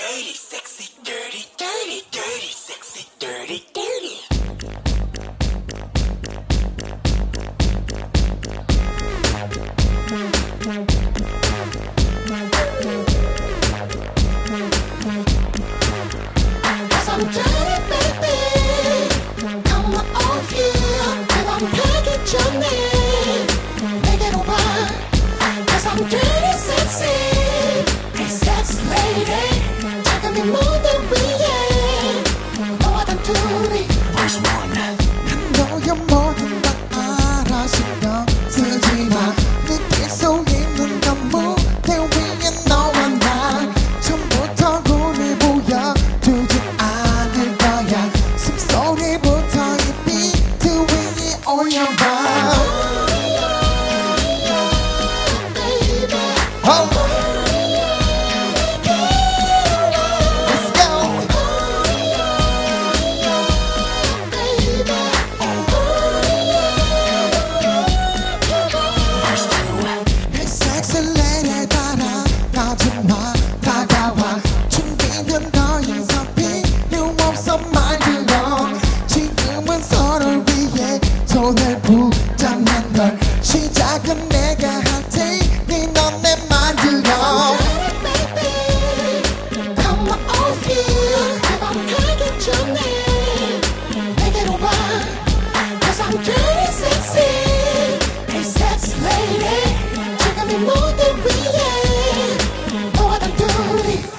dirty, sexy, dirty, dirty, dirty, sexy, dirty, dirty. Cause I'm dirty, baby. Come off you. 내맘 가기 전에 내게로 와. Cause I'm dirty, sexy. Hey, sex lady. 자금이 모든 위에 너와 단둘이. Verse 1. 너의 모든 걸 알아 신경 쓰지 마. 느낄 수 있는 건 무대 위에 너와 나. 처음부터 눈을 보여주지 않을 거야. 숨소리부터 이 비트 위에 올려봐. 손을 붙잡는 걸 시작은 내가 할 테니 넌 내 만들어. Come off you. 내맘 가기 전에 내게로 와. Cause I'm dirty, sexy. Hey, sex lady. 지금 이 무대 위에 너와 단둘이.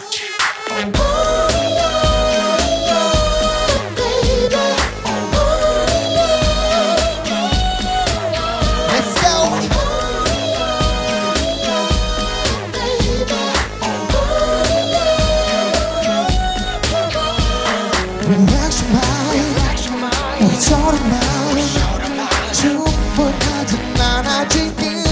Reaction 말 우리처럼 말 충분하진 않아 지금.